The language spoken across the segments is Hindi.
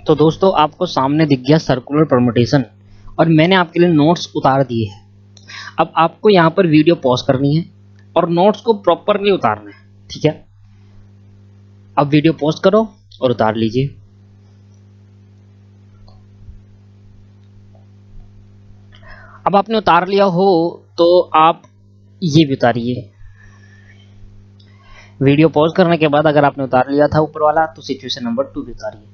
तो दोस्तों आपको सामने दिख गया सर्कुलर परमुटेशन और मैंने आपके लिए नोट्स उतार दिए हैं। अब आपको यहाँ पर वीडियो पॉज करनी है और नोट्स को प्रॉपरली उतारना है, ठीक है। अब वीडियो पॉज करो और उतार लीजिए। अब आपने उतार लिया हो तो आप ये भी उतारिए। वीडियो पॉज करने के बाद अगर आपने उतार लिया था ऊपर वाला तो सिचुएशन नंबर 2 भी उतारिए।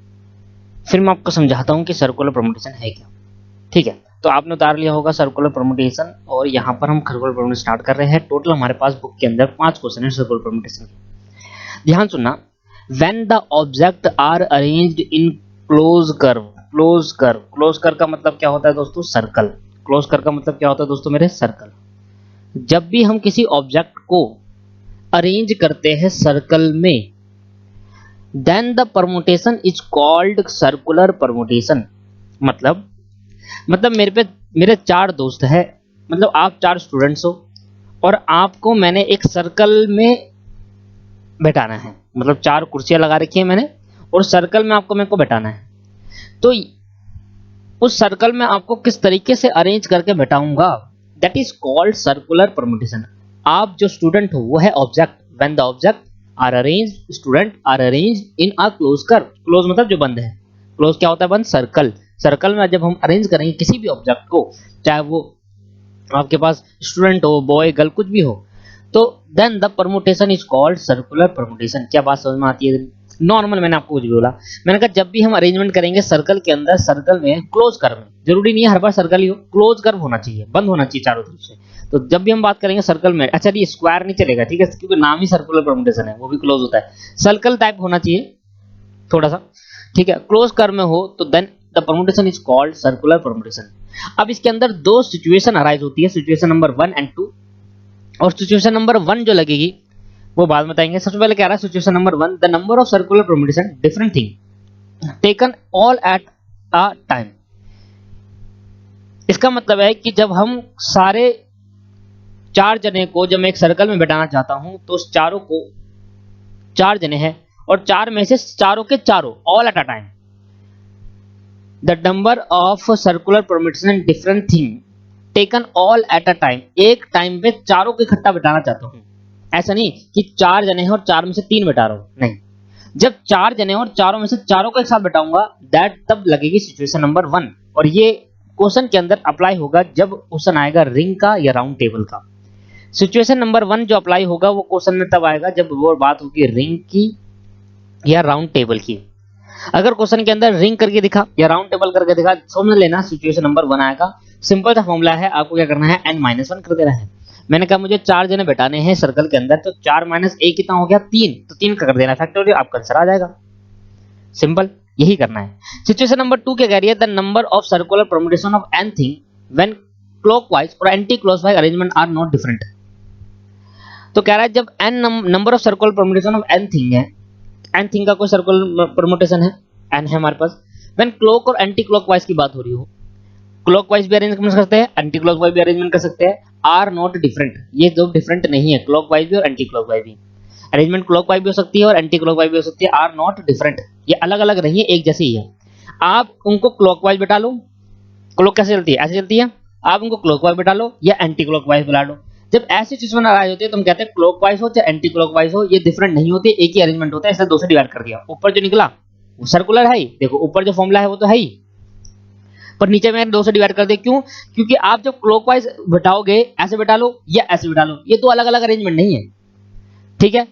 फिर मैं आपको समझाता हूँ कि सर्कुलर परमुटेशन है क्या, ठीक है। तो आपने उतार लिया होगा सर्कुलर परमुटेशन और यहाँ पर हम सर्कुलर परमुटेशन स्टार्ट कर रहे हैं। टोटल हमारे पास बुक के अंदर 5 क्वेश्चन है सर्कुलर परमुटेशन के। ध्यान सुनना। When the object are arranged in close curve. Close curve का मतलब क्या होता है दोस्तों? सर्कल। क्लोज कर्व का मतलब क्या होता है दोस्तों मेरे? सर्कल। जब भी हम किसी ऑब्जेक्ट को अरेंज करते हैं सर्कल में, then the permutation is called circular permutation. मतलब मेरे 4 दोस्त हैं, मतलब आप 4 स्टूडेंट्स हो और आपको मैंने एक सर्कल में बैठाना है। मतलब 4 कुर्सियां लगा रखी है मैंने और सर्कल में मेरे को बैठाना है। तो उस सर्कल में आपको किस तरीके से अरेंज करके बैठाऊंगा, that is called circular permutation. आप जो स्टूडेंट हो वो है object. When the object are arranged, student are arranged in a close curve. Close मतलब जो बंद है, क्लोज क्या होता है? बंद। सर्कल। सर्कल में जब हम अरेंज करेंगे किसी भी ऑब्जेक्ट को, चाहे वो आपके पास स्टूडेंट हो, बॉय, गर्ल, कुछ भी हो, तो then the permutation is called circular permutation. क्या बात समझ में आती है? नॉर्मल मैंने आपको कुछ बोला, मैंने कहा जब भी हम अरेंजमेंट करेंगे सर्कल के अंदर, सर्कल में क्लोज कर्व में, जरूरी नहीं है हर बार सर्कल ही हो, क्लोज कर्व होना चाहिए, बंद होना चाहिए चारों तरफ से। तो जब भी हम बात करेंगे सर्कल में, अच्छा ये स्क्वायर नहीं चलेगा, ठीक है, क्योंकि नाम ही सर्कुलर परमुटेशन है, वो भी क्लोज होता है। सर्कल टाइप होना चाहिए थोड़ा सा, ठीक है। क्लोज कर्व में हो तो then the permutation is called circular permutation. अब इसके अंदर 2 सिचुएशन अराइज होती है, सिचुएशन नंबर 1 एंड 2। और सिचुएशन नंबर 1 जो लगेगी वो बाद में बताएंगे। सबसे पहले कह रहा है situation number 1, the number of circular permutation different thing taken all at a time. इसका मतलब है कि जब हम सारे 4 जने को जब मैं एक सर्कल में बैठाना चाहता हूं तो उस चारों को, 4 जने हैं और 4 में से चारों के चारों, all at a time, the number of circular permutation different thing taken all at a time. एक टाइम पे चारों को इकट्ठा बैठाना चाहता हूं। ऐसा नहीं कि 4 जने हैं और 4 में से 3 बैठा रहा हूं, नहीं। जब 4 जने और चारों में से चारों को एक साथ बैठाऊंगा, दैट तब लगेगी सिचुएशन नंबर 1। और ये क्वेश्चन के अंदर अप्लाई होगा जब क्वेश्चन आएगा रिंग का या राउंड टेबल का। सिचुएशन नंबर 1 जो अप्लाई होगा वो क्वेश्चन में तब आएगा जब वो बात होगी रिंग की या राउंड टेबल की। अगर क्वेश्चन के अंदर रिंग करके दिखा या राउंड टेबल करके दिखा, समझ लेना सिचुएशन नंबर 1 आएगा। सिंपल सा फॉर्मूला है, आपको क्या करना है, n-1 कर देना है। मैंने कहा मुझे 4 जने बैठाने हैं सर्कल के अंदर, तो 4 माइनस 1 कितना हो गया? 3। तो 3 का कर देना फैक्टोरियल, आपका आंसर आ जाएगा। सिंपल, यही करना है। सिचुएशन नंबर 2 क्या कह रही है? The number of circular permutation of n thing when clockwise और anti clockwise arrangement are not different. तो कह रहा है जब n number of circular permutation of n thing है, n थिंग का कोई सर्कुलर परमुटेशन है, n है हमारे पास, व्हेन क्लॉक और एंटी क्लॉकवाइज की बात हो रही हो, क्लॉकवाइज भी अरेंज कर सकते हैं, एंटी क्लॉकवाइज भी अरेंजमेंट कर सकते हैं, आर नॉट डिफरेंट। ये दो डिफरेंट नहीं है, क्लॉकवाइज भी और एंटी क्लॉकवाइज भी। अरेंजमेंट क्लॉकवाइज भी हो सकती है और एंटी क्लॉकवाइज भी हो सकती है, आर नॉट डिफरेंट। ये अलग अलग नहीं है, एक जैसी ही है। आप उनको क्लॉकवाइज बैठा लो, क्लॉक कैसे चलती है? ऐसे चलती है। आप उनको क्लॉकवाइज बैठा लो या एंटी क्लॉकवाइज बैठा लो। जब ऐसी सिचुएशन आ रही होती है तो हम कहते हैं क्लॉकवाइज हो चाहे एंटी क्लॉकवाइज हो, ये डिफरेंट नहीं होती, एक ही अरेंजमेंट होता है, इसलिए 2 से डिवाइड कर दिया। ऊपर जो निकला वो सर्कुलर है ही, देखो ऊपर जो फॉर्मूला है वो तो है ही, पर नीचे मैंने 2 से डिवाइड कर दिया। क्यों? क्योंकि आप जब क्लॉकवाइज बैठाओगे, ऐसे बैठा लो या ऐसे बैठा लो, ये 2 अलग अलग अरेंजमेंट नहीं है, ठीक है।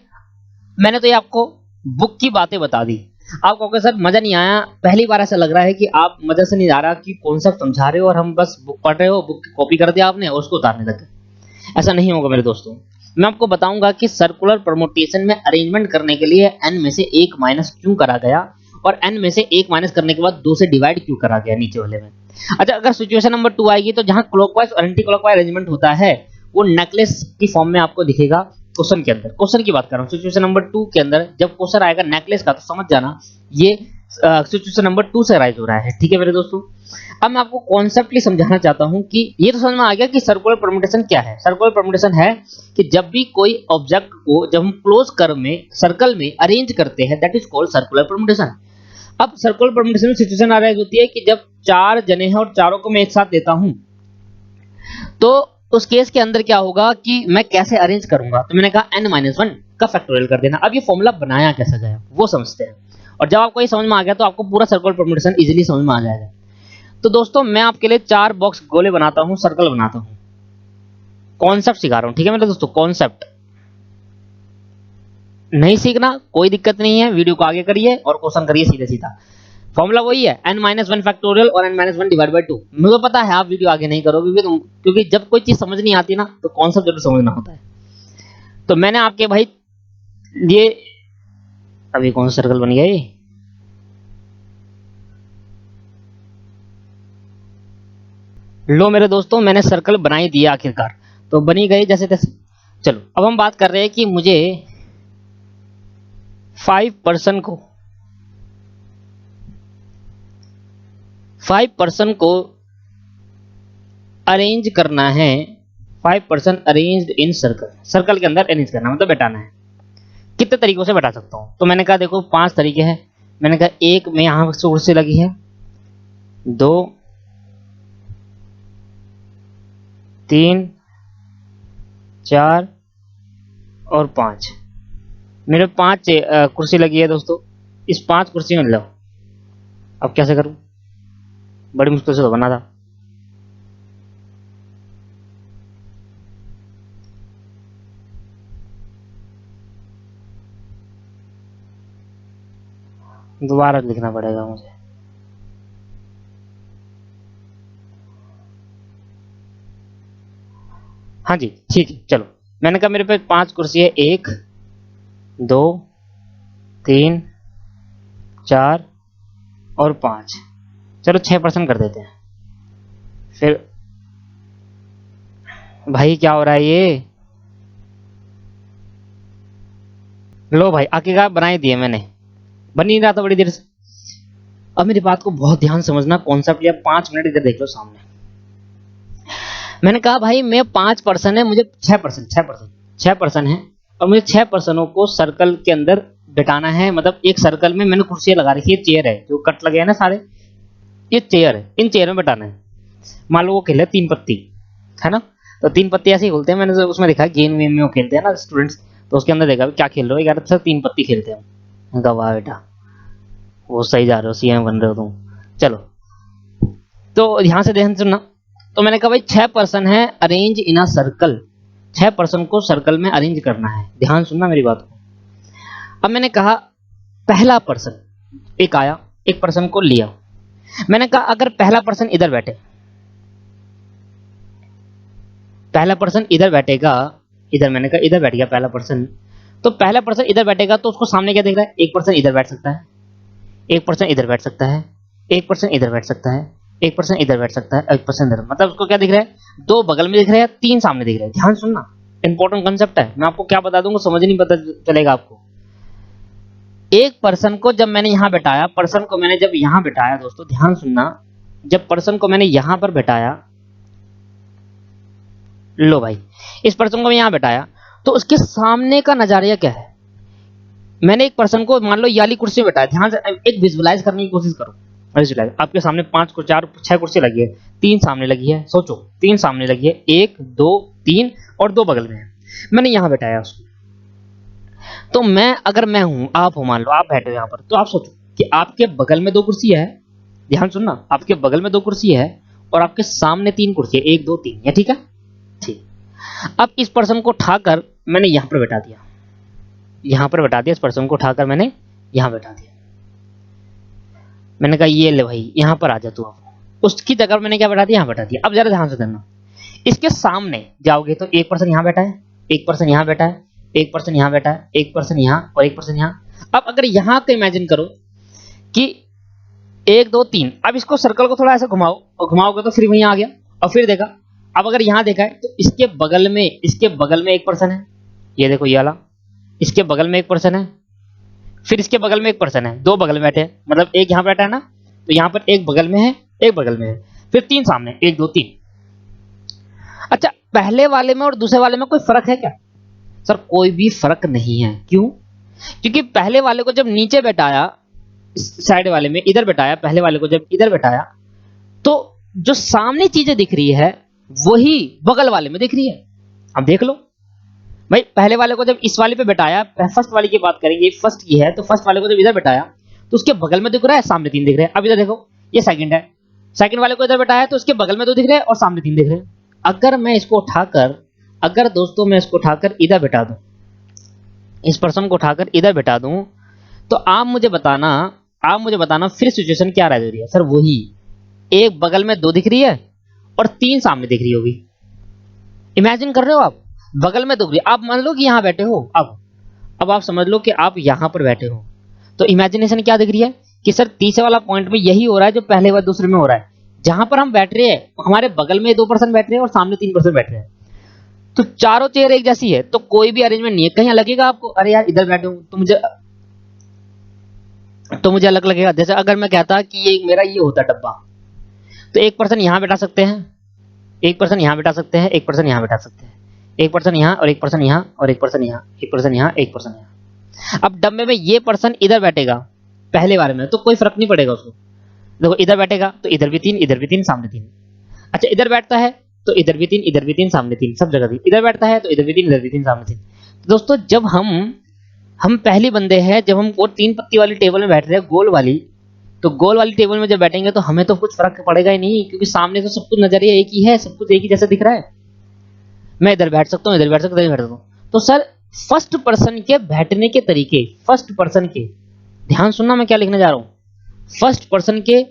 मैंने तो ये आपको बुक की बातें बता दी। आप कहोगे सर मजा नहीं आया, पहली बार ऐसा लग रहा है कि आप मजा से नहीं आ रहा कि कॉन्सेप्ट समझा रहे हो और हम बस बुक पढ़ रहे हो, बुक की कॉपी कर दिया आपने और उसको उतारने लग गए। ऐसा नहीं होगा मेरे दोस्तों। मैं आपको बताऊंगा कि सर्कुलर परमुटेशन में अरेंजमेंट करने के लिए n में से 1 माइनस क्यों करा गया और n में से 1 माइनस करने के बाद 2 से डिवाइड क्यों करा गया नीचे वाले में। अच्छा, अगर सिचुएशन नंबर 2 आएगी तो जहां क्लॉकवाइज और एंटी क्लॉकवाइज अरेंजमेंट होता है वो नेकलेस की फॉर्म में आपको दिखेगा क्वेश्चन के अंदर। क्वेश्चन की बात कर रहा हूं, सिचुएशन नंबर 2 के अंदर जब क्वेश्चन आएगा नेकलेस का तो समझ जाना ये सिचुएशन नंबर 2 से राइज हो रहा है, ठीक है मेरे दोस्तों। अब मैं आपको कॉन्सेप्टली समझाना चाहता हूं कि ये तो समझ में आ गया कि सर्कुलर परमुटेशन क्या है। सर्कुलर परमुटेशन है कि जब भी कोई ऑब्जेक्ट को जब हम क्लोज कर्व में सर्कल में अरेंज करते हैं, that is called circular permutation. अब सर्कुलर परम्यूटेशन में सिचुएशन अराइज होती है कि जब 4 जने हैं और चारों को मैं एक साथ देता हूं, तो उस केस के अंदर क्या होगा कि मैं कैसे अरेंज करूंगा। तो मैंने कहा n-1 का फैक्टोरियल कर देना। अब ये फॉर्मूला बनाया कैसे गया वो समझते हैं, और जब आपको ये समझ में आ गया तो आपको पूरा सर्कुलर परम्यूटेशन इजीली समझ में आ जाएगा। तो दोस्तों मैं आपके लिए 4 बॉक्स गोले बनाता हूं, सर्कल बनाता हूं, कॉन्सेप्ट सिखा रहा हूं, ठीक है मेरे दोस्तों। कॉन्सेप्ट नहीं सीखना कोई दिक्कत नहीं है, वीडियो को आगे करिए और क्वेश्चन करिए सीधे सीधा। फॉर्मूला वही है n-1 फैक्टोरियल और n-1 डिवाइड बाय 2। मुझे पता है आप वीडियो आगे नहीं करोगे क्योंकि जब कोई चीज समझ नहीं आती ना तो कॉन्सेप्ट जरूर समझना होता है। तो मैंने आपके भाई ये अभी कौन सा सर्कल बन गया ये, लो मेरे दोस्तों मैंने सर्कल बना ही दिया आखिरकार, तो बनी गई जैसे तैसे। चलो अब हम बात कर रहे हैं कि मुझे 5% को अरेंज करना है। 5% अरेंज्ड इन सर्कल, सर्कल के अंदर अरेंज करना मतलब बैठाना है। कितने तरीकों से बैठा सकता हूं, तो मैंने कहा देखो 5 तरीके हैं। मैंने कहा एक में यहां सोर्स से लगी है, 2 3 4 और 5। मेरे 5 कुर्सी लगी है दोस्तों। इस 5 कुर्सी में लो, अब कैसे करूं, बड़ी मुश्किल से तो बना था। दोबारा लिखना पड़ेगा मुझे। हाँ जी ठीक है चलो। मैंने कहा मेरे पे 5 कुर्सी है, 1 2 3 4 और 5। चलो 6% कर देते हैं। फिर भाई क्या हो रहा है ये, लो भाई आखिरकार बना ही दिए मैंने, बन नहीं रहा था बड़ी देर से। अब मेरी बात को बहुत ध्यान समझना, कॉन्सेप्ट लिया 5 मिनट इधर देख लो सामने। मैंने कहा भाई मैं 5% है, मुझे 6% है और मुझे 6% को सर्कल के अंदर बिठाना है। मतलब एक सर्कल में मैंने कुर्सियां लगा रखी है, चेयर है जो कट लगे हैं ना सारे, ये चेयर है, इन चेयर में बिठाना है। मान लो वो खेले 3 पत्ती है ना, तो 3 पत्ती ऐसे ही खेलते हैं। मैंने तो उसमें देखा गेम वेम में वो खेलते हैं ना स्टूडेंट्स, तो उसके अंदर देखा क्या खेल रहे हो, 11 से 3 पत्ती खेलते हैं। गवाह बेटा वो सही जा रहे हो, सीएम बन रहे हो तुम। चलो तो ध्यान से ध्यान सुनना। तो मैंने कहा भाई 6% है अरेंज इन अ सर्कल, 6% को सर्कल में अरेंज करना है। ध्यान सुनना मेरी बात को। अब मैंने कहा पहला पर्सन एक आया, एक पर्सन को लिया। मैंने कहा अगर पहला पर्सन इधर बैठे, पहला पर्सन इधर बैठेगा, इधर मैंने कहा इधर बैठ गया पहला पर्सन, तो पहला पर्सन इधर बैठेगा तो उसको सामने क्या दिख रहा है, एक पर्सन इधर बैठ सकता है, एक पर्सन इधर बैठ सकता है, एक पर्सन इधर बैठ सकता है, एक पर्सन इधर बैठ सकता है, एक पर्सन इधर। मतलब उसको क्या दिख रहा है, 2 बगल में दिख रहे हैं, 3 सामने दिख रहे हैं। ध्यान सुनना इंपॉर्टेंट कंसेप्ट है, मैं आपको क्या बता दूंगा समझ नहीं पता चलेगा आपको। एक पर्सन को जब मैंने यहां बैठाया, पर्सन को मैंने जब यहां बैठाया दोस्तों ध्यान सुनना, जब पर्सन को मैंने यहां पर बैठाया, लो भाई इस पर्सन को मैं यहां बैठाया, तो उसके सामने का नजारिया क्या है। मैंने एक पर्सन को मान लो ये वाली कुर्सी में बैठाया, ध्यान से एक विजुअलाइज करने की कोशिश करो। विजुअलाइज आपके सामने 5 को 4 6 कुर्सी लगी है, 3 सामने लगी है, सोचो 3 सामने लगी है, 1 2 3 और 2 बगल में है। मैंने यहां बैठाया उसको, तो मैं अगर मैं हूं, आप हो, मान लो आप बैठे हो यहां पर, तो आप सोचो कि आपके बगल में 2 कुर्सी है। ध्यान सुनना, आपके बगल में 2 कुर्सी है और आपके सामने 3 कुर्सी है, 1 2 3, ये ठीक है। ठीक, अब इस पर्सन को उठाकर मैंने यहां पर बैठा दिया, यहां पर बैठा दिया, इस पर्सन को उठाकर मैंने यहां बैठा दिया। मैंने कहा ये ले भाई यहां पर आ जा तू। अब उसकी जगह मैंने क्या बैठा दिया, यहां बैठा दिया। अब जरा ध्यान से देखना, इसके सामने जाओगे तो एक पर्सन यहां बैठा है, एक पर्सन यहां बैठा है, एक पर्सन यहां बैठा है, एक पर्सन यहां और एक पर्सन यहां। अब अगर यहां का इमेजिन करो कि 1 2 3, अब इसको सर्कल को थोड़ा ऐसा घुमाओ और घुमाओगे तो फिर वहीं आ गया और फिर देखा। अब अगर यहां देखा है तो इसके बगल में, इसके बगल में एक पर्सन है, ये देखो ये वाला, इसके बगल में एक पर्सन है, फिर इसके बगल में एक पर्सन है, 2 बगल में बैठे हैं, मतलब एक यहां बैठा है ना, तो यहां पर एक बगल में है, एक बगल में है, फिर 3 सामने, 1 2 3। अच्छा पहले वाले में और दूसरे वाले में कोई फर्क है क्या, सर कोई भी फर्क नहीं है। क्यों, क्योंकि पहले वाले को जब नीचे बैठाया इस साइड वाले में इधर बैठाया, पहले वाले को जब इधर बैठाया तो जो सामने चीजें दिख रही है वही बगल वाले में दिख रही है। अब देख लो भाई, पहले वाले को जब इस वाले पे बैठाया, फर्स्ट वाली की बात करेंगे, फर्स्ट की है, तो फर्स्ट वाले को जब इधर बैठाया तो उसके बगल में दिख रहा है, सामने 3 दिख रहे हैं। अब इधर देखो, ये सेकंड है, सेकंड वाले को इधर बैठाया तो उसके बगल में 2 दिख रहे हैं और सामने 3 दिख रहे हैं। अगर मैं इसको उठाकर, अगर दोस्तों मैं इसको उठाकर इधर बैठा दूं, इस पर्सन को उठाकर इधर बैठा दूं, तो आप मुझे बताना फिर सिचुएशन क्या रह रही है। सर वही, एक बगल में 2 दिख रही है और 3 सामने दिख रही होगी। इमेजिन कर रहे हो आप, बगल में 2 दिख रही है। आप मान लो कि यहां बैठे हो, अब आप समझ लो कि आप यहां पर बैठे हो, तो इमेजिनेशन क्या दिख रही है कि सर तीसरे वाला पॉइंट में यही हो रहा है जो पहले व दूसरे में हो रहा है। जहां पर हम बैठ रहे हैं हमारे बगल में 2 पर्सन बैठ रहे हैं और सामने 3 पर्सन बैठ रहे हैं, तो चारों चेयर एक जैसी है, तो कोई भी अरेंजमेंट नहीं है। कहीं लगेगा आपको अरे यार इधर बैठे हूं तो मुझे अलग लगेगा। जैसे अगर मैं कहता कि ये मेरा ये होता डब्बा, तो एक पर्सन यहां बैठा सकते हैं, एक पर्सन यहां बैठा सकते हैं, एक पर्सन यहां बैठा सकते हैं, एक पर्सन यहां और एक पर्सन यहां और एक पर्सन यहां, एक पर्सन यहां, एक पर्सन यहां। अब डब्बे में ये पर्सन इधर बैठेगा पहले बार में तो कोई फर्क नहीं पड़ेगा उसको। देखो इधर बैठेगा तो इधर भी 3, इधर भी 3, सामने 3। अच्छा इधर बैठता है तो इधर भी 3, इधर भी 3, सामने 3, सब जगह 3। इधर बैठता है तो इधर भी 3, इधर भी 3, सामने 3। तो दोस्तों जब हम पहली बंदे हैं, जब हम वो 3 पत्ती वाली टेबल में बैठ रहे हैं गोल वाली, तो गोल वाली टेबल में जब बैठेंगे तो हमें तो कुछ फर्क पड़ेगा ही नहीं, क्योंकि सामने तो सब कुछ नजरिया एक ही है, सब कुछ एक ही जैसा दिख रहा है। मैं इधर बैठ सकता हूँ, इधर बैठ सकता हूँ, इधर बैठ सकता हूँ। तो सर फर्स्ट पर्सन के बैठने के तरीके, फर्स्ट पर्सन के, ध्यान सुनना मैं क्या लिखने जा रहा हूँ, फर्स्ट पर्सन के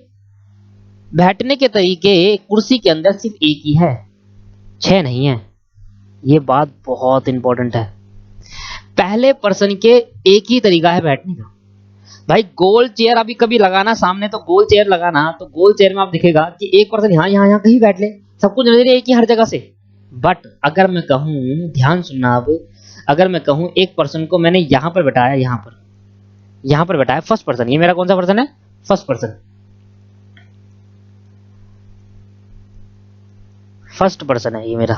बैठने के तरीके कुर्सी के अंदर सिर्फ एक ही है, 6 नहीं है। ये बात बहुत इंपॉर्टेंट है। पहले पर्सन के एक ही तरीका है बैठने का। भाई गोल चेयर अभी कभी लगाना सामने, तो गोल चेयर लगाना, तो गोल चेयर में आप दिखेगा कि एक पर्सन यहाँ यहाँ यहाँ कहीं बैठ ले, सब कुछ नजर एक ही हर जगह से। बट अगर मैं कहूँ, ध्यान सुनना अब, अगर मैं कहूँ एक पर्सन को मैंने यहाँ पर बैठाया, यहाँ पर बैठाया, फर्स्ट पर्सन, ये मेरा कौन सा पर्सन है, फर्स्ट पर्सन, फर्स्ट पर्सन है ये मेरा।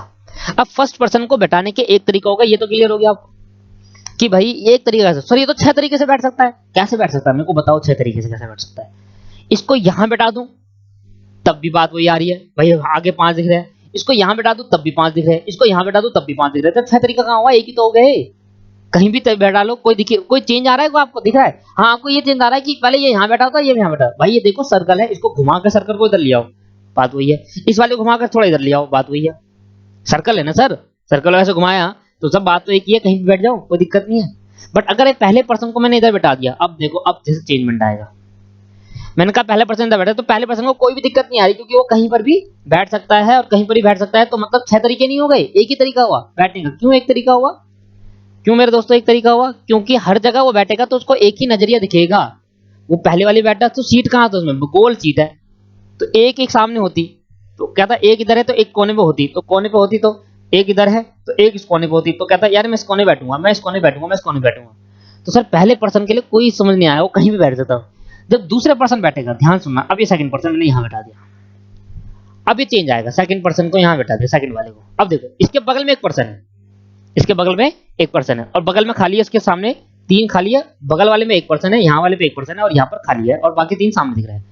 अब फर्स्ट पर्सन को बैठाने के एक तरीका होगा, ये तो क्लियर हो गया आपको कि भाई एक तरीका से, सर ये तो 6 तरीके से बैठ सकता है। कैसे बैठ सकता है मेरे को बताओ, 6 तरीके से कैसे बैठ सकता है। इसको यहां बैठा दूं तब भी बात वही आ रही है, भाई आगे 5 दिख रहे हैं। इसको यहां बैठा दूं तब भी 5 दिख रहे हैं, इसको यहां बैठा दूं तब भी 5 दिख रहे हैं। तो 6 तरीका कहां हुआ, एक ही तो हो गए। कहीं भी बैठा लो, कोई दिखे, कोई चेंज आ रहा है, आपको दिख रहा है? हाँ आपको ये चेंज आ रहा है कि पहले ये यहाँ बैठा था, ये यहाँ बैठा। भाई ये देखो सर्कल है, इसको घुमा कर सर्कल को इधर ले आओ, बात वही है। इस वाले को घुमा कर थोड़ा इधर ले आओ, बात वही है। सर्कल है ना सर, सर्कल वैसे घुमाया तो सब बात तो एक ही है, कहीं भी बैठ जाओ कोई दिक्कत नहीं है। बट अगर एक पहले पर्सन को मैंने इधर बैठा दिया, अब देखो अब जैसे चेंजमेंट आएगा। मैंने कहा पहले पर्सन इधर बैठा, तो पहले पर्सन को कोई भी दिक्कत नहीं आ रही, क्योंकि वो कहीं पर भी बैठ सकता है और कहीं पर भी बैठ सकता है। तो मतलब 6 तरीके नहीं हो गए, एक ही तरीका हुआ बैठने का। क्यों एक तरीका हुआ, क्यों मेरे दोस्तों एक तरीका हुआ? क्योंकि हर जगह वो बैठेगा तो उसको एक ही नजरिया दिखेगा। वो पहले वाली बैठा तो सीट कहाँ था उसमें, गोल सीट है, तो एक एक सामने होती, तो कहता एक इधर है तो एक कोने पे होती, तो कोने पे होती तो एक इधर है तो एक इस कोने पे होती, तो कहता यार मैं इस कोने बैठूंगा, मैं इस कोने बैठूंगा, मैं इस कोने बैठूंगा। तो सर पहले पर्सन के लिए कोई समझ नहीं आया, वो कहीं भी बैठ जाता। जब दूसरे पर्सन बैठेगा, ध्यान सुनना, अब ये सेकंड पर्सन मैंने यहाँ बैठा दिया, अब ये चेंज आएगा, सेकंड पर्सन को यहाँ बैठा दिया, सेकंड वाले को। अब देखो इसके बगल में एक पर्सन है, इसके बगल में एक पर्सन है, और बगल में खाली है, इसके सामने 3 खाली है, बगल वाले में एक पर्सन है, यहाँ वाले पे एक पर्सन है, और यहाँ पर खाली है, और बाकी 3 सामने दिख रहे हैं।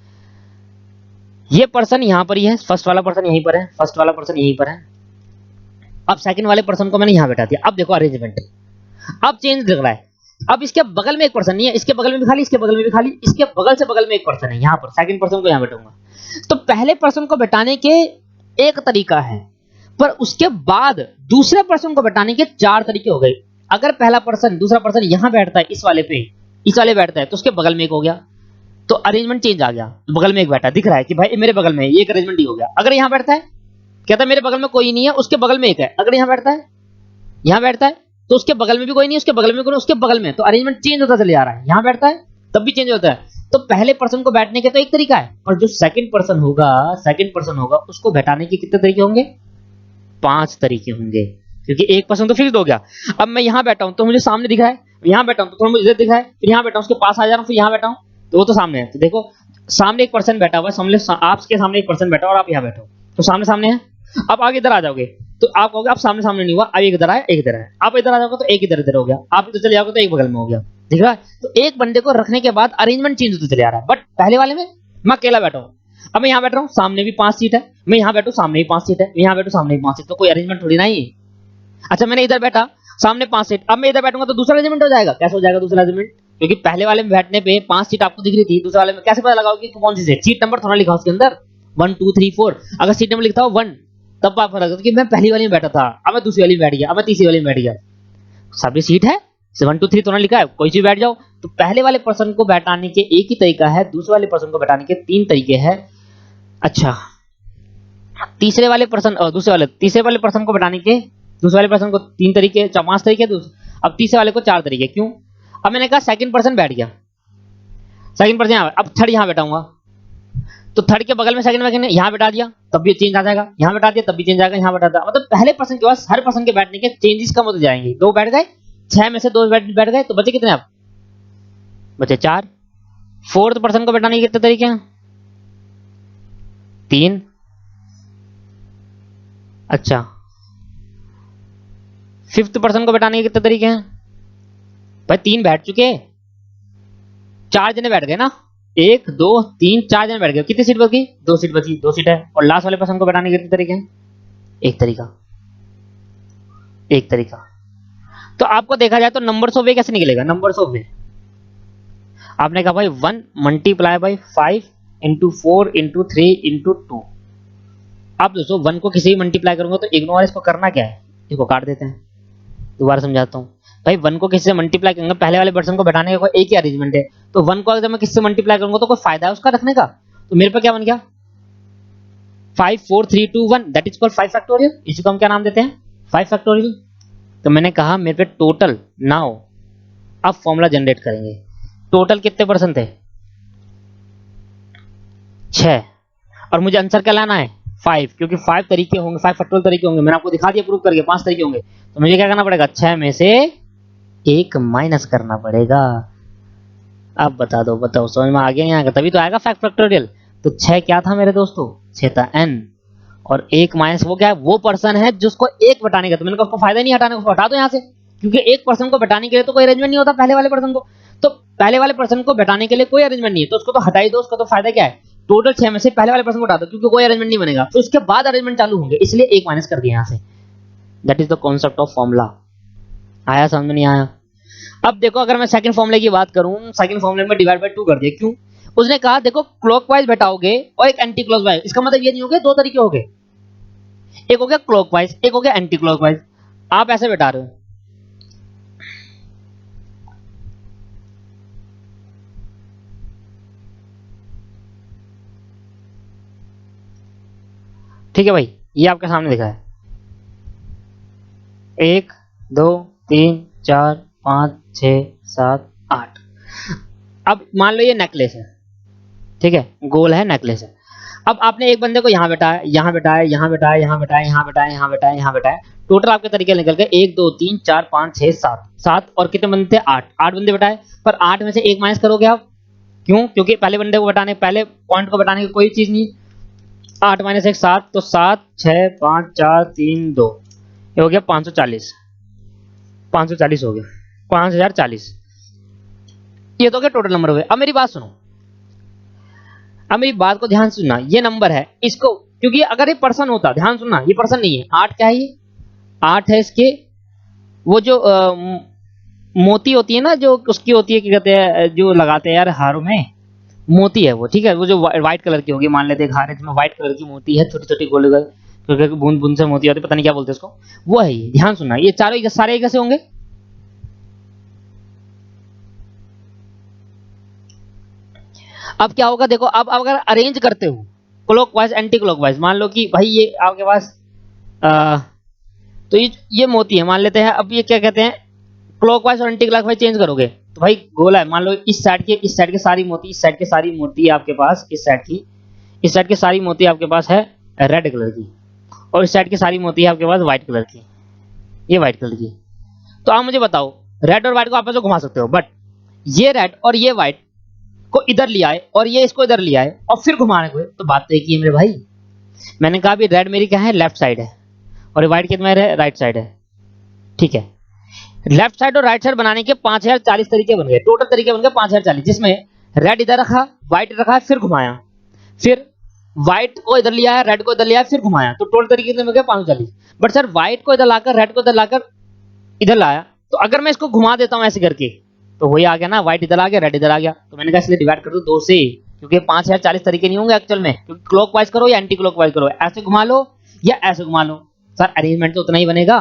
ये पर्सन यहाँ पर ही है, फर्स्ट वाला पर्सन यहीं पर है, फर्स्ट वाला पर्सन यहीं पर है। अब सेकंड वाले पर्सन को मैंने यहाँ बैठा दिया। अब देखो अरेंजमेंट, अब चेंज दिख रहा है। अब इसके बगल में एक पर्सन नहीं है, इसके बगल में भी खाली, इसके बगल में भी खाली, इसके बगल से बगल में एक पर्सन है, यहाँ पर सेकंड पर्सन को यहाँ बैठूंगा। तो पहले पर्सन को बैठाने के एक तरीका है, पर उसके बाद दूसरे पर्सन को बैठाने के 4 तरीके हो गए। अगर पहला पर्सन, दूसरा पर्सन यहाँ बैठता है, इस वाले पे, इस वाले बैठता है, तो उसके बगल में एक हो गया, तो अरेंजमेंट चेंज आ गया। बगल में एक बैठा दिख रहा है कि भाई मेरे बगल में एक अरेंजमेंट ही हो गया। अगर यहाँ बैठता है, कहता है मेरे बगल में कोई नहीं है, उसके बगल में एक है। अगर यहाँ बैठता है, यहाँ बैठता है, तो उसके बगल में भी कोई नहीं है, उसके बगल में कोई नहीं, उसके बगल में, तो अरेंजमेंट चेंज होता चले जा रहा है। यहाँ बैठता है तब भी चेंज होता है। तो पहले पर्सन को बैठने के तो एक तरीका है, और जो सेकंड पर्सन होगा उसको बैठाने के कितने तरीके होंगे? 5 तरीके होंगे, क्योंकि एक पर्सन तो फिक्स हो गया। अब मैं यहाँ बैठा हूँ तो मुझे सामने दिख रहा है, यहाँ बैठा हूँ तो थोड़ा मुझे इधर दिख रहा है, फिर यहाँ बैठा हूँ उसके पास आ जा रहा हूँ, फिर यहाँ बैठा हूँ तो वो तो सामने है। तो देखो सामने एक पर्सन बैठा हुआ है, आपके सामने एक पर्सन बैठा और आप यहाँ बैठो, तो सामने सामने है। अब आगे इधर आ जाओगे तो आप कहोगे आप सामने सामने नहीं हुआ, अब एक इधर आया, एक इधर है। आप इधर आ जाओगे तो एक इधर इधर हो गया, आप इधर चले जाओगे तो एक बगल में हो गया। दिख रहा है? तो एक बंदे को रखने के बाद अरेंजमेंट चेंज होते चले आ रहा है, बट पहले वाले में मैं अकेला बैठा हूँ। अब मैं यहाँ बैठ रहा हूँ, सामने भी 5 सीट है, मैं यहाँ बैठू सामने भी 5 सीट है, मैं यहाँ बैठू सामने भी 5 सीट, तो कोई अरेंजमेंट थोड़ी ना ही है। अच्छा मैंने इधर बैठा, सामने 5 सीट, अब मैं इधर बैठूंगा तो दूसरा अरेंजमेंट हो जाएगा। कैसे हो जाएगा दूसरा अरेंजमेंट? क्योंकि पहले वाले में बैठने पे 5 सीट आपको दिख रही थी, दूसरे वाले में कैसे पता लगाओगे कि कौन सी सीट? सीट नंबर थोड़ा लिखा उसके अंदर 1 2 3 4, अगर सीट नंबर लिखता हो 1 तब आप फर्क कि मैं पहली वाली में बैठा था, अब मैं दूसरी वाली में बैठ गया, अब मैं तीसरी वाली में बैठ गया। सभी सीट है, 1 2 3 तो ना लिखा है, कोई सी बैठ जाओ। तो पहले वाले पर्सन को बैठाने के एक ही तरीका है, दूसरे वाले पर्सन को बैठाने के 3 तरीके हैं। अच्छा तीसरे वाले पर्सन और तीसरे वाले पर्सन को बैठाने के दूसरे वाले पर्सन को 3 तरीके, 5 तरीके, अब तीसरे वाले को 4 तरीके। क्यों? अब मैंने कहा सेकंड पर्सन बैठ गया, सेकंड पर्सन यहाँ, अब थर्ड यहाँ बैठाऊंगा, तो थर्ड के बगल में सेकंड वैगन यहाँ बैठा दिया तब भी चेंज आ जाएगा, यहाँ बैठा दिया तब भी चेंज आएगा, यहाँ बैठा दिया, मतलब पहले पर्सन के पास हर पर्सन के बैठने के चेंजेस कम होते जाएंगे। 2 बैठ गए, 6 में से 2 बैठ गए, तो बचे कितने? आप बचे 4। फोर्थ पर्सन को बैठाने के कितने तरीके हैं? 3। अच्छा फिफ्थ पर्सन को बैठाने के कितने तरीके हैं? भाई 3 बैठ चुके, 4 जने बैठ गए ना, 1 2 3 4 जने बैठ गए, कितनी सीट बची? 2 सीट बची, 2 सीट है। और लास्ट वाले पर्सन को बैठाने के कितने तरीके हैं? एक तरीका। तो आपको देखा जाए तो नंबर्स ऑफ वे कैसे निकलेगा? नंबर्स ऑफ वे आपने कहा भाई 1 multiply by 5 into 4 into 3 into 2। अब दोस्तों 1 को किसी भी मल्टीप्लाई करूंगा तो इग्नोर, इसको करना क्या है, इसको काट देते हैं। दोबारा समझाता हूँ भाई, 1 को किसी से मल्टीप्लाई करूंगा, पहले वाले पर्सन को बैठाने का कोई एक ही अरेंजमेंट है, तो 1 को अगर मैं किसी से मल्टीप्लाई करूंगा तो कोई फायदा है उसका रखने का? तो मेरे पे क्या बन गया? 5 4 3 2 1 दैट इज कॉल्ड 5 फैक्टोरियल। इसी को हम क्या नाम देते हैं? 5 फैक्टोरियल। तो मैंने कहा मेरे पे टोटल नाउ अब फॉर्मूला जनरेट करेंगे, टोटल कितने पर्सन थे? 6, और मुझे आंसर क्या लाना है? 5, क्योंकि 5 तरीके होंगे, 5 फैक्टोरियल तरीके होंगे, मैंने आपको दिखा दिया प्रूव करके 5 तरीके होंगे। तो मुझे क्या करना पड़ेगा? 6 में से 1 माइनस करना पड़ेगा। अब बताओ समझ में आ गया? नहीं आएगा तभी तो आएगा 5 फैक्टोरियल। तो 6 क्या था मेरे दोस्तों? 6 था n, और 1 माइनस वो क्या है? वो पर्सन है जिसको 1 बटाने का, तो मैंने कहा उसको फायदा नहीं हटाने, उसको हटा दो यहाँ से, क्योंकि एक पर्सन को बैठाने के लिए तो कोई अरेंजमेंट नहीं होता पहले वाले पर्सन को, तो पहले वाले पर्सन को बैठाने के लिए कोई अरेंजमेंट नहीं है, तो उसको तो हटा ही दो, उसका तो फायदा क्या है? टोटल 6 में से पहले वाले पर्सन को हटा दो, क्योंकि कोई अरेंजमेंट नहीं बनेगा, तो उसके बाद अरेंजमेंट चालू होंगे, इसलिए 1 माइनस कर दिया यहाँ से। That is the concept of formula. आया समझ में? नहीं आया? अब देखो अगर मैं सेकंड फॉर्मूले की बात करूं, सेकंड फॉर्मूले में डिवाइड बाय 2 कर दिया। क्यों? उसने कहा देखो क्लॉकवाइज बैठाओगे और एक एंटी क्लॉकवाइज, इसका मतलब ये नहीं हो गया, 2 तरीके हो गए, एक हो गया क्लॉकवाइज, एक हो गया एंटी क्लॉकवाइज। आप ऐसे बैठा रहे हो, ठीक है भाई, ये आपके सामने दिखा है 1 2 3 4 5 6 7 8। अब मान लो ये नेकलेस है, ठीक है, गोल है, नेकलेस है। अब आपने एक बंदे को यहाँ बैठाया, यहाँ बैठाया, यहाँ बैठाया, यहाँ बैठाया, यहाँ बैठाया, यहाँ बैठाया, यहाँ बैठाया, टोटल आपके तरीके निकल गए 1 2 3 4 5 6 7 7, और कितने बंदे थे? 8 बंदे बैठाए, पर 8 में से 1 माइनस करोगे आप। क्यों? क्योंकि पहले बंदे को बैठाने, पहले पॉइंट को बैठाने की कोई चीज नहीं, 8 माइनस 1 7, तो 7 6 5 4 3 2, ये हो गया 540, 540 हो गया, 5040, ये तो क्या टोटल नंबर हो गए। अब मेरी बात सुनो, अब मेरी बात को ध्यान से सुनना, ये नंबर है, इसको, क्योंकि अगर ये पर्सन होता, ध्यान सुनना, ये पर्सन नहीं है, 8 क्या है? ये 8 है, इसके वो जो मोती होती है ना, जो उसकी होती है, क्या कहते हैं, जो लगाते हैं यार हारों में, मोती है वो, ठीक है, वो जो व्हाइट कलर की होगी, मान लेते हैं हार है जिसमें व्हाइट कलर की मोती है, छोटी छोटी गोल गोल, क्योंकि बूंद बूंद से मोती होती है, पता नहीं क्या बोलते हैं उसको, वो है ये। ध्यान सुनना, ये चारों सारे एक जैसे होंगे? अब क्या होगा देखो, अब अगर अरेंज करते हो क्लॉकवाइज एंटी क्लॉकवाइज, मान लो कि भाई ये आपके पास तो ये मोती है मान लेते हैं, अब ये क्या कहते हैं, क्लॉकवाइज और एंटी क्लॉकवाइज चेंज करोगे तो भाई गोला है, मान लो इस साइड के सारी मोती, इस साइड के सारी मोती आपके पास, इस साइड की सारी मोती आपके पास है रेड कलर की, और इस साइड की सारी मोती है आपके पास व्हाइट कलर की, ये व्हाइट कलर की। तो आप मुझे बताओ, रेड और व्हाइट को आपस में घुमा सकते हो, बट ये रेड और ये व्हाइट को इधर लिया है और ये इसको इधर लिया है और फिर घुमाने को है, तो बात तो एक ही है मेरे भाई। मैंने कहा भी रेड मेरी क्या है? लेफ्ट साइड है, और व्हाइट कितना है? राइट साइड है, ठीक है। लेफ्ट साइड और राइट साइड बनाने के 5040 तरीके बन गए, टोटल तरीके बन गए 5040, जिसमें रेड इधर रखा, व्हाइट रखा, फिर घुमाया, फिर व्हाइट को इधर लिया, रेड को इधर लिया, फिर घुमाया, तो टोटल तरीके कितने बन गए 540। बट सर व्हाइट को इधर लाकर, रेड को इधर लाकर इधर लाया, तो अगर मैं इसको घुमा देता हूं ऐसे करके तो वही आ गया ना, व्हाइट इधर आ गया, रेड इधर आ गया, तो मैंने कहा इसलिए डिवाइड कर दो 2 से, क्योंकि 5040 तरीके नहीं होंगे एक्चुअल में, क्योंकि क्लॉकवाइज करो या एंटी क्लॉकवाइज करो, ऐसे घुमा लो या ऐसे घुमा लो, सर अरेंजमेंट तो उतना ही बनेगा।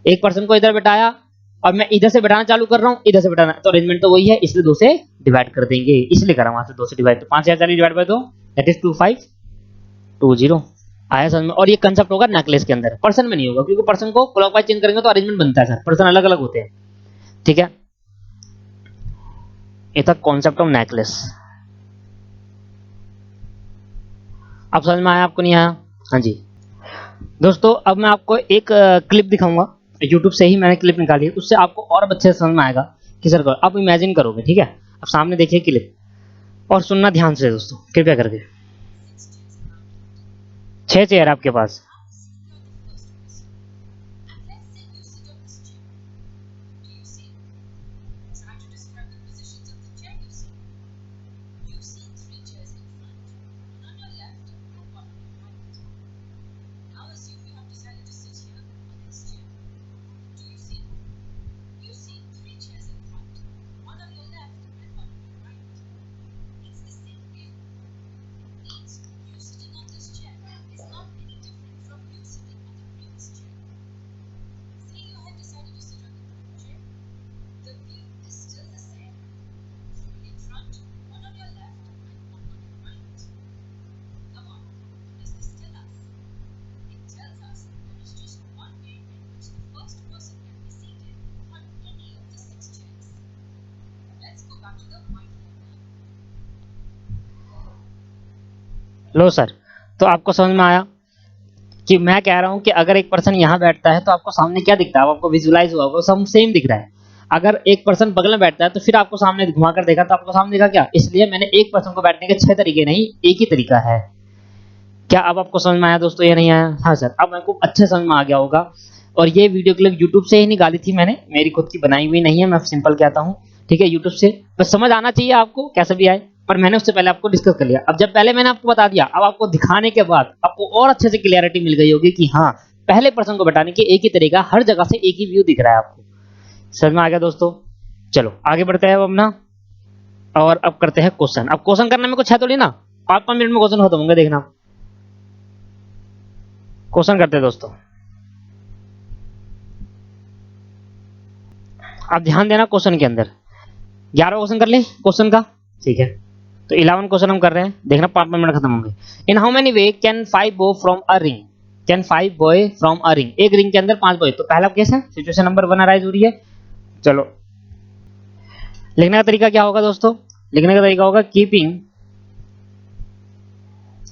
एक पर्सन को इधर बैठाया और मैं इधर से बैठाना चालू कर रहा हूँ, इधर से बैठाना, तो अरेंजमेंट तो वही है, इसलिए 2 से डिवाइड कर देंगे, इसलिए करा वहां से 2 से डिवाइड, तो 5040 डिवाइड बाय 2 दैट इज 2520 आया समझ में। और ये कंसेप्ट होगा नेकलेस के अंदर, पर्सन में नहीं होगा, क्योंकि पर्सन को क्लॉकवाइज चेंज करेंगे तो अरेंजमेंट बनता है सर, पर्सन अलग अलग होते हैं, ठीक है। ये था कॉन्सेप्ट ऑफ नेकलेस। अब समझ में आया आपको, नहीं आया? हाँ जी दोस्तों, अब मैं आपको एक क्लिप दिखाऊंगा, यूट्यूब से ही मैंने क्लिप निकाली है, उससे आपको और अच्छे से समझ में आएगा कि सर आप इमेजिन करोगे, ठीक है। अब सामने देखिए क्लिप और सुनना ध्यान से दोस्तों, कृपया करके। 6 चेयर आपके पास, लो सर, तो आपको समझ में आया कि मैं कह रहा हूं कि अगर एक पर्सन यहां बैठता है तो आपको सामने क्या दिखता है, आपको विजुलाइज हुआ होगा, सब सेम दिख रहा है। अगर एक पर्सन बगल में बैठता है तो फिर आपको सामने घुमाकर देखा तो आपको सामने दिखा क्या, इसलिए मैंने एक पर्सन को बैठने के 6 तरीके नहीं, एक ही तरीका है। क्या अब आपको समझ में आया दोस्तों या नहीं आया? हाँ सर, अब आपको अच्छे समझ में आ गया होगा। और ये वीडियो क्लिप यूट्यूब से ही निकाली थी मैंने, मेरी खुद की बनाई हुई नहीं है, मैं सिंपल कहता हूँ, ठीक है, यूट्यूब से। बस समझ आना चाहिए आपको कैसे भी आए, पर मैंने उससे पहले आपको डिस्कस कर लिया। अब जब पहले मैंने आपको बता दिया, अब आपको दिखाने के बाद आपको और अच्छे से क्लियरिटी मिल गई होगी कि हाँ, पहले पर्सन को बैठाने के एक ही तरीका, हर जगह से एक ही व्यू दिख रहा है आपको। समझ में आ गया दोस्तों? चलो आगे बढ़ते हैं अब अपना, और अब करते हैं क्वेश्चन। अब क्वेश्चन करने में कुछ है थोड़ी ना, 5-5 मिनट में क्वेश्चन खत्म होंगे, देखना। क्वेश्चन करते हैं दोस्तों, आप ध्यान देना क्वेश्चन के अंदर। 11 क्वेश्चन कर ले क्वेश्चन का, ठीक है। तो 11 क्वेश्चन हम कर रहे हैं, देखना 5 मिनट खत्म होंगे। इन how many way can 5 boy from a ring, can 5 boy from a ring, एक रिंग के अंदर 5 बॉय। तो पहला केस है, सिचुएशन नंबर 1 अराइज हो रही है। चलो लिखने का तरीका क्या होगा दोस्तों, लिखने का तरीका होगा keeping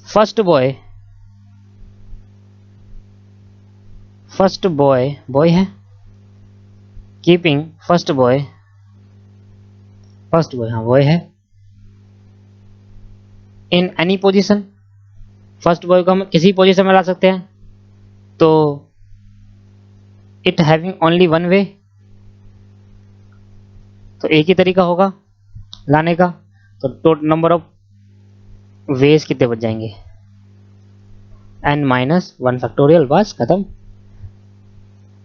first boy, first boy, boy है, keeping first boy, first boy, हाँ बॉय है, in any position, first boy को हम किसी पोजीशन में ला सकते हैं, तो it having only one way, तो एक ही तरीका होगा लाने का। तो टोटल नंबर ऑफ वेज कितने बच जाएंगे, n-1 फैक्टोरियल, बस खत्म।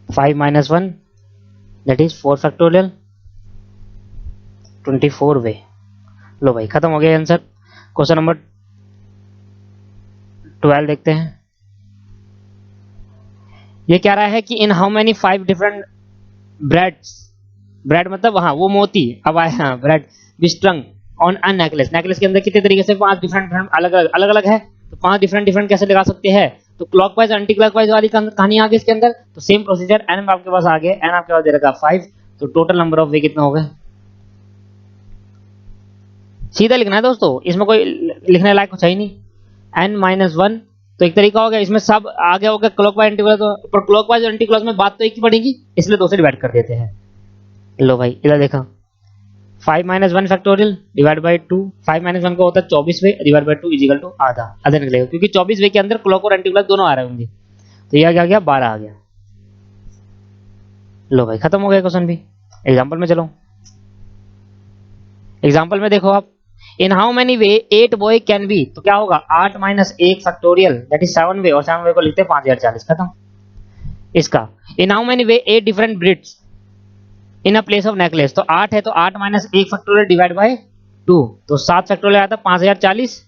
5 - 1 दैट इज 4 फैक्टोरियल, 24 वे। लो भाई खत्म हो गया आंसर। क्वेश्चन नंबर 12 देखते हैं। ये कह रहा है कि इन how many 5 different breads, bread मतलब हाँ वो मोती, अब आया हाँ bread, स्ट्रंग on a necklace, necklace के अंदर कितने तरीके से 5 डिफरेंट अलग अलग है, तो 5 डिफरेंट कैसे लगा सकते हैं। तो क्लॉकवाइज एंटी क्लॉकवाइज वाली कहानी आ गई इसके अंदर, तो सेम प्रोसीजर, एन आपके पास आ गए, एन आपके पास दे रखा 5, तो टोटल नंबर ऑफ वे कितना हो गए, सीधा लिखना है दोस्तों, इसमें कोई लिखने लायक कुछ है ही नहीं। n-1 तो एक तरीका हो गया, इसमें सब आगे हो गया क्लॉकवाइज एंटी क्लॉकवाइज, पर क्लॉकवाइज और एंटी क्लॉकवाइज में बात तो एक ही पड़ेगी, इसलिए 2 से डिवाइड कर देते हैं। लो भाई इधर देखा, 5 - 1 फैक्टोरियल डिवाइड बाई 2, 5 - 1 का होता है 24 डिवाइड बाई 2 इजिकल टू आधा, आधा निकलेगा, क्योंकि 24 के अंदर क्लॉक और एंटी क्लॉक दोनों आ रहे होंगे, तो यह क्या गया 12 आ गया। लो भाई खत्म हो गया क्वेश्चन भी। एग्जाम्पल में चलो, एग्जाम्पल में देखो आप, इन how many way 8 boy can B, तो क्या होगा 8 माइनस 1 फैक्टोरियल दैट इज 7 वे, और 7 वे को लिखते हैं 5040, खत्म। इसका इन how many way 8 different breeds in a place of necklace, तो 8 है तो 8 माइनस 1 फैक्टोरियल डिवाइड बाय 2, तो 7 फैक्टोरियल आता है 5040,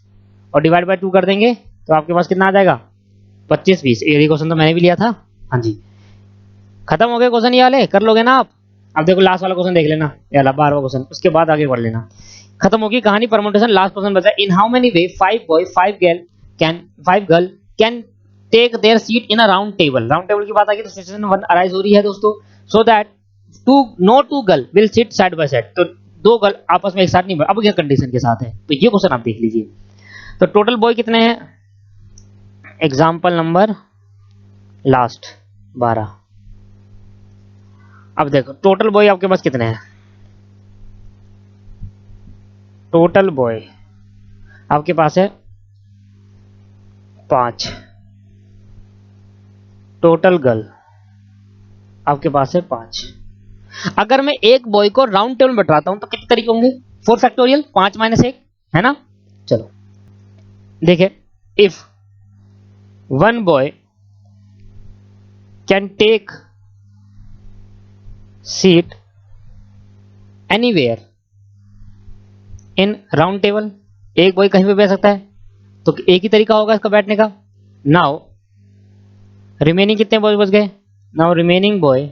और डिवाइड बाय 2 कर देंगे तो आपके पास कितना आ जाएगा 25 20। ये क्वेश्चन तो मैंने भी लिया था। हाँ जी, खत्म हो गए क्वेश्चन ये वाले, कर लोगे ना आप। अब देखो लास्ट वाला क्वेश्चन देख लेना, ये वाला 12वां क्वेश्चन, उसके बाद आगे बढ़ लेना। खत्म होगी कहानी परमुटेशन, लास्ट क्वेश्चन बचा in how many way 5 boy 5 girl can take their seat in a round table. Round table की बात आ गई तो सिचुएशन 1 अराइज हो रही है दोस्तों, so that two girl will sit side by side, तो दो गर्ल आपस में एक साथ नहीं, अब क्या कंडीशन के साथ है, तो ये क्वेश्चन आप देख लीजिए। तो टोटल बॉय कितने हैं, एग्जाम्पल नंबर लास्ट 12। अब देखो टोटल बॉय आपके पास कितने हैं, टोटल बॉय आपके पास है 5, टोटल गर्ल आपके पास है 5। अगर मैं एक बॉय को राउंड टेबल में बैठाता हूं तो कितने तरीके होंगे, 4 फैक्टोरियल 5 माइनस 1, है ना। चलो देखिए, if one boy can take seat anywhere in round table, एक बॉय कहीं पे बैठ सकता है, तो एक ही तरीका होगा इसका बैठने का। नाउ रिमेनिंग कितने बॉय बच गए, नाउ रिमेनिंग बॉय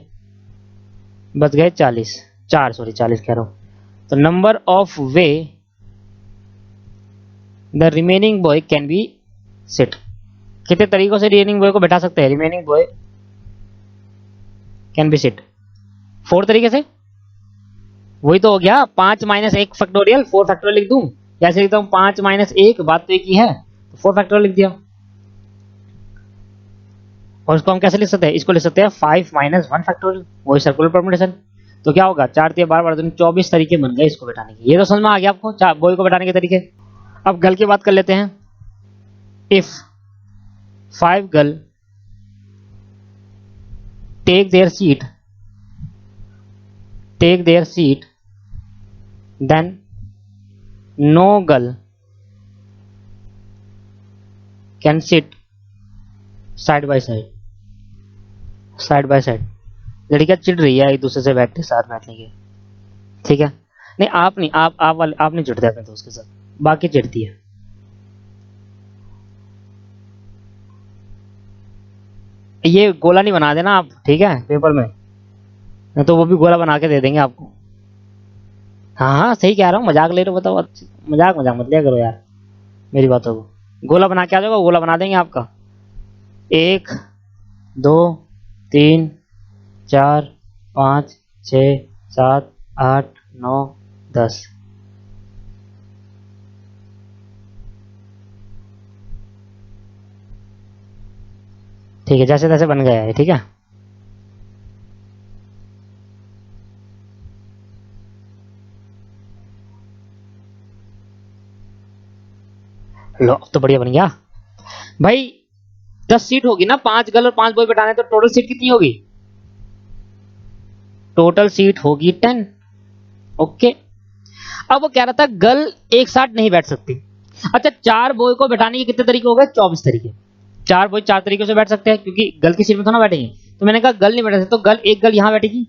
बच गए 40, 4 सॉरी 40 कह रहा हूं, तो number of way the remaining boy can be sit, कितने तरीकों से रिमेनिंग बॉय को बैठा सकते हैं, remaining boy can be sit 4 तरीके से, वही तो हो गया 5 माइनस 1 फैक्टोरियल 4 फैक्टोरियल लिख दूं, या ऐसे लिखता हूं 5 माइनस 1, बात तो एक ही है, तो 4 फैक्टोरियल लिख दिया। और इसको हम कैसे लिख सकते हैं, इसको लिख सकते हैं 5 माइनस 1 फैक्टोरियल, वही सर्कुलर परम्यूटेशन। तो क्या होगा 4 3 12 12 24 तरीके बन गए इसको बैठाने के, ये तो समझ में आ गया आपको बॉय को बैठाने के तरीके। अब गर्ल की बात कर लेते हैं, if 5 girl take their seat then no girl can sit side by side. लड़कियां चिढ़ रही है एक दूसरे से बैठते साथ बैठने के, ठीक है। नहीं आप नहीं, आप नहीं चिढ़ते अपने दोस्त के साथ, बाकी चिढ़ती है। ये गोला नहीं बना देना आप, ठीक है, पेपर में, नहीं तो वो भी गोला बना के दे देंगे आपको। हाँ हाँ सही कह रहा हूँ, मजाक ले रहे हो, बताओ, मजाक मजाक मत लिया करो यार मेरी बातों को। गोला बना के आ जाओगा, गोला बना देंगे आपका, 1 2 3 4 5 6 7 8 9 10। ठीक है, जैसे तैसे बन गया है, ठीक है। लो अब तो बढ़िया बन गया भाई। 10 सीट होगी ना, 5 गर्ल और 5 बॉय बैठाने, तो टोटल सीट कितनी होगी, टोटल सीट होगी 10। ओके, अब वो कह रहा था गर्ल एक साथ नहीं बैठ सकती। अच्छा 4 बॉय को बैठाने के कितने तरीके हो गए, 24 तरीके। 4 बॉय 4 तरीके से बैठ सकते हैं, क्योंकि गर्ल की सीट में थोड़ा बैठेंगे, तो मैंने कहा गर्ल नहीं बैठ सकती, तो गर्ल एक गर्ल यहां बैठेगी,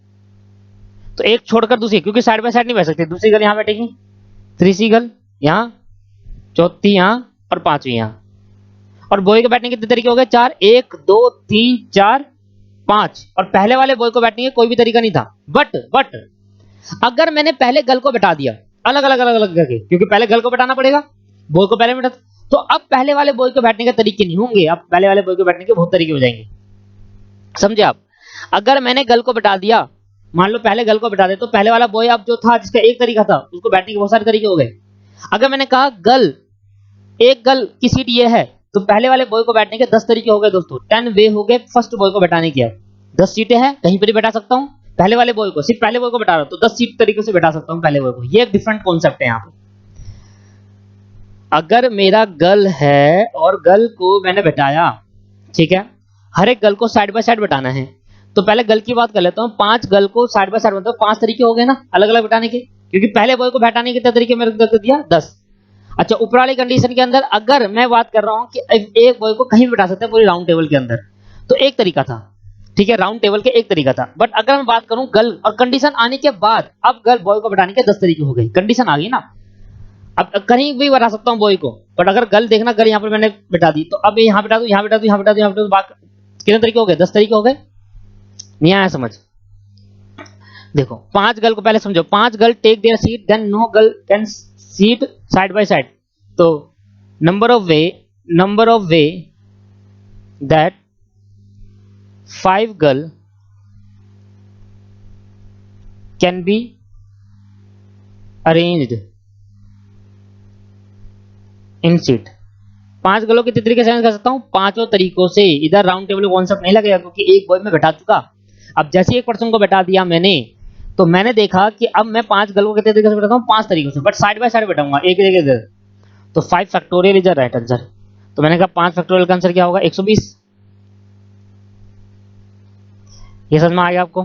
तो एक छोड़कर दूसरी, क्योंकि साइड बाय साइड नहीं बैठ सकती, दूसरी गर्ल यहां बैठेगी, तीसरी गर्ल यहां, चौथी यहां, और पांचवी यहां। और बॉय के बैठने के कितने तरीके हो गए, 4, 1 2 3 4 5, और पहले वाले बॉय को बैठने के कोई भी तरीका नहीं था। बट अगर मैंने पहले गर्ल को बैठा दिया अलग अलग अलग अलग करके, क्योंकि पहले गर्ल को बैठाना पड़ेगा, बॉय को पहले बैठा, तो अब पहले वाले बॉय को बैठने के तरीके नहीं होंगे, अब पहले वाले बॉय को बैठने के बहुत तरीके हो जाएंगे, समझे आप। अगर मैंने गर्ल को बैठा दिया, मान लो पहले गर्ल को बैठा दे, तो पहले वाला बॉय अब जो था जिसका एक तरीका था, उसको बैठने के बहुत सारे तरीके हो गए। अगर मैंने कहा गर्ल एक गर्ल की सीट ये है, तो पहले वाले बॉय को बैठने के 10 तरीके हो गए दोस्तों, 10 वे हो गए फर्स्ट बॉय को बैठाने के। 10 सीटें हैं, कहीं पर भी बैठा सकता हूं, पहले वाले बॉय को, सिर्फ पहले बॉय को बैठा रहा हूं, तो 10 सीट तरीके से बैठा सकता हूं पहले बॉय को। ये एक डिफरेंट कॉन्सेप्ट है यहाँ पे। अगर मेरा गर्ल है और गर्ल को मैंने बैठाया, ठीक है, हर एक गर्ल को साइड बाय साइड बैठाना है, तो पहले गल की बात कर लेता हूँ। 5 गल को साइड बाय साइड मतलब 5 तरीके हो गए ना अलग अलग बैठाने के, क्योंकि पहले बॉय को बैठाने के कितने तरीके मेरे को दिया 10। अच्छा, ऊपर वाली कंडीशन के अंदर अगर मैं बात कर रहा हूँ कि एक बॉय को कहीं भी बैठा सकते हैं पूरी राउंड टेबल के अंदर, तो एक तरीका था, ठीक है, राउंड टेबल के एक तरीका था। बट अगर मैं बात करूं गल और कंडीशन आने के बाद, अब गल बॉय को बैठाने के 10 तरीके हो गए, कंडीशन आ गई ना। अब कहीं भी बैठा सकता हूं बॉय को, बट अगर गल देखना, गल यहाँ पर मैंने बैठा दी, तो अब यहाँ बैठा दूं, यहाँ बैठा दूं, यहाँ बैठा दूं, यहाँ बैठा दूं, कितने तरीके हो गए? 10 तरीके हो गए। नहीं आया समझ? देखो 5 गर्ल को पहले समझो। 5 girl take their seat, then no girl can seat side by side. तो number of way that 5 girl can be arranged in seat. 5 गर्लों कितने तरीके से अरेंज कर सकता हूं? 5 तरीकों से। इधर राउंड टेबल कॉन्सेप्ट नहीं लगेगा क्योंकि एक बॉय में बैठा चुका। अब जैसे एक पर्सन को बैठा दिया मैंने, तो मैंने देखा कि अब मैं 5 गर्ल को कितने तरीके से बैठाता हूँ? 5 तरीकों से, बट साइड बाय साइड बैठाऊंगा, एक एक इधर। तो 5 factorial is the right answer. तो मैंने कहा 5 फैक्टोरियल का आंसर क्या होगा? 120। ये समझ में आ गया आपको?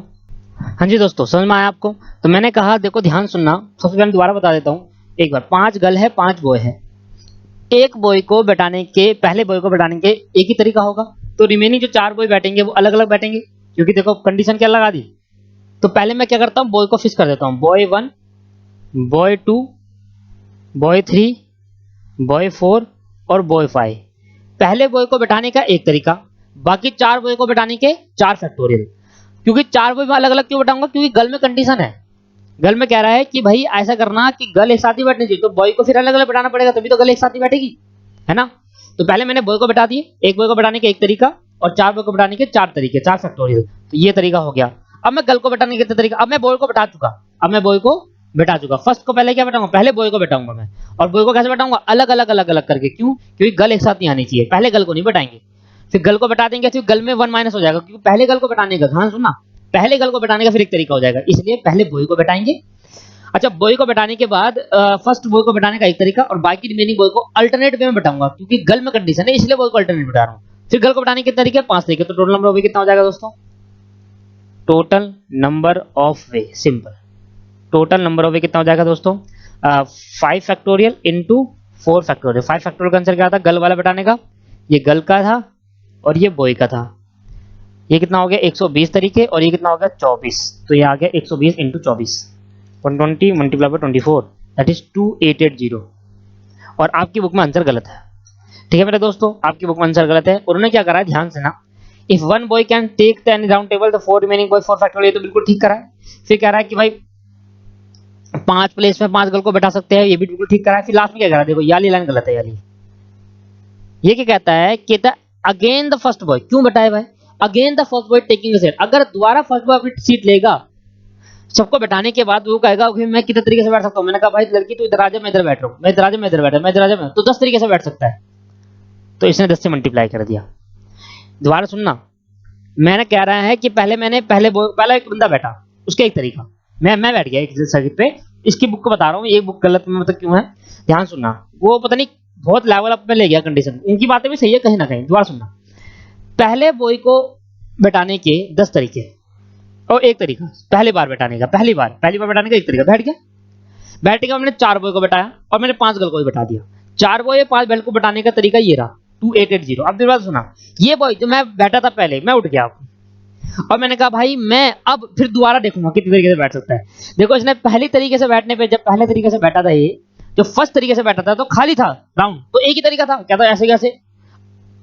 हाँ जी दोस्तों, समझ में आया आपको? तो मैंने कहा देखो ध्यान सुनना, सबसे पहले दोबारा बता देता हूँ एक बार। 5 गर्ल है, 5 बॉय है। एक बॉय को बैठाने के, पहले बॉय को बैठाने के एक ही तरीका होगा, तो रिमेनिंग जो 4 बॉय बैठेंगे वो अलग अलग बैठेंगे, क्योंकि देखो कंडीशन क्या लगा दी। तो पहले मैं क्या करता हूँ, बॉय को फिक्स कर देता हूँ, बॉय 1, बॉय 2, बॉय 3, बॉय 4 और बॉय 5। पहले बॉय को बैठाने का एक तरीका, बाकी 4 बॉय को बैठाने के 4 फैक्टोरियल। क्योंकि 4 बॉय में अलग अलग क्यों बैठाऊंगा? क्योंकि गर्ल में कंडीशन है, गर्ल में कह रहा है कि भाई ऐसा करना कि गर्ल एक साथ ही बैठनी चाहिए, तो बॉय को फिर अलग अलग बैठाना पड़ेगा, तभी तो गर्ल एक साथ ही बैठेगी, है ना। तो पहले मैंने बॉय को बैठा दिए, एक बॉय को बैठाने के एक तरीका और 4 बॉय को बैठाने के 4 तरीके, 4 फैक्टोरियल। तो ये तरीका हो गया। अब मैं गर्ल को बैठाने के तरीका, अब मैं बॉय को बैठा चुका, फर्स्ट को पहले क्या बैठाऊंगा? पहले बॉय को बैठाऊंगा मैं। और बॉय को कैसे बैठाऊंगा? अलग अलग अलग अलग करके। क्यों? क्योंकि गर्ल एक साथ नहीं आनी चाहिए, पहले गर्ल को नहीं बैठाएंगे, फिर गर्ल को बैठा देंगे, फिर गर्ल में 1 माइनस हो जाएगा, क्योंकि पहले गर्ल को बैठाने का, ध्यान सुनना, पहले गर्ल को बैठाने का फिर एक तरीका हो जाएगा, इसलिए पहले बॉय को बैठाएंगे। अच्छा, बॉय को बैठाने के बाद फर्स्ट बॉय को बैठाने का एक तरीका और बाकी रिमेनिंग बॉय को अल्टरनेट वे में बैठाऊंगा, क्योंकि गर्ल में कंडीशन है, इसलिए बॉय को अल्टरनेट बैठा रहा हूं। फिर गर्ल को बैठाने के तरीके 5 तरीके, तो टोटल नंबर ऑफ वे कितना हो जाएगा दोस्तों? Total number of way, simple, total number of वे कितना हो जाएगा दोस्तों? 5 फैक्टोरियल इंटू 4 फैक्टोरियल। 5 फैक्टोरियल का आंसर क्या था गर्ल वाला बैठाने का? ये गर्ल का था और ये बॉय का था। ये कितना हो गया? 120 तरीके, और ये कितना हो गया? 24। तो ये आ गया 120 into 24, 120 multiply by 24, that is 2880। और आपकी बुक में आंसर गलत है, ठीक है मेरे दोस्तों, आपकी बुक में आंसर गलत है। उन्होंने क्या करा है, ध्यान से ना, if one boy can take the any round table the 4 remaining boy 4 factorial, तो बिल्कुल ठीक करा है। फिर कह रहा है कि भाई 5 प्लेस में 5 गर्ल को बैठा सकते हैं, ये भी बिल्कुल ठीक करा है। फिर लास्ट में क्या कह रहा है, देखो याली लाइन गलत है, याली ये क्या कहता है कि the again the first boy, क्यों बैठा है भाई? Again the first boy taking seat, अगर दोबारा फर्स्ट बॉय अपनी सीट लेगा सबको बैठाने के बाद, वो कहेगा कि मैं कितने तरीके से बैठ सकता हूं। मैंने कहा भाई लड़की तू इधर आ जा, मैं इधर बैठ रहा हूं, मैं इधर आ जा, मैं इधर बैठ रहा हूं, मैं इधर आ जा, मैं, तो 10 तरीके से बैठ सकता है। तो इसने 10 से मल्टीप्लाई कर दिया। दोबारा सुनना, मैंने कह रहा है कि पहले एक बंदा बैठा, उसका एक तरीका, मैं बैठ गया एक सर्किट पे। इसकी बुक को बता रहा हूँ, ये बुक गलत में मतलब क्यों है, ध्यान सुनना। वो पता नहीं बहुत लेवल अप में ले गया कंडीशन, उनकी बातें भी सही है कहीं ना कहीं। दोबारा सुनना, पहले बॉय को बैठाने के 10 तरीके और एक तरीका पहली बार बैठाने का, पहली बार बैठाने का एक तरीका। बैठ गया, मैंने 4 बॉय को बैठाया और मैंने 5 गर्ल को भी बैठा दिया। 4 बॉय या 5 गर्ल को बैठाने का तरीका ये रहा, 2880। अब मेरी बात सुना, ये बॉय जो मैं बैठा था पहले, मैं उठ गया और मैंने कहा भाई मैं अब फिर दोबारा देखूंगा कितने तरीके से बैठ सकता है। देखो इसने पहली तरीके से बैठने पे, जब पहले तरीके से बैठा था, ये जो फर्स्ट तरीके से बैठा था तो खाली था राउंड, तो एक ही तरीका था, क्या था ऐसे कैसे,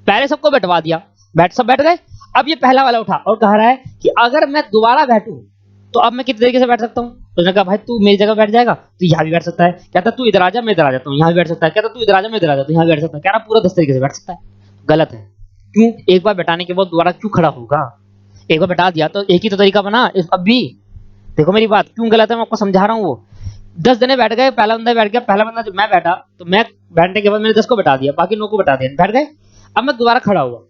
पहले सबको बैठवा दिया, सब बैठ गए। अब ये पहला वाला उठा और कह रहा है कि अगर मैं दोबारा बैठूं तो अब मैं कितने तरीके से बैठ सकता हूं। तो उसने कहा भाई तू मेरी जगह बैठ जाएगा तो यहाँ भी बैठ सकता है, कहता तू इधर आ जा, मैं इधर आ जाता हूँ, यहाँ भी बैठ सकता है, कहता तू इधर आ जा, मैं इधर आ जाता हूँ, यहाँ भी बैठ सकता है, कह रहा पूरा 10 तरीके से बैठ सकता है। गलत है। क्यों? एक बार बैठाने के बाद दोबारा क्यों खड़ा होगा? एक बार बैठा दिया तो एक ही तो तरीका बना। अब भी देखो मेरी बात क्यों गलत है, मैं आपको समझा रहा हूँ। वो 10 जने बैठ गए, पहला बंदा बैठ गया, पहला बंदा जब मैं बैठा तो मैं बैठने के बाद मैंने 10 को बैठा दिया, बाकी 9 को बैठा दिया, बैठ गए। अब मैं दोबारा खड़ा हुआ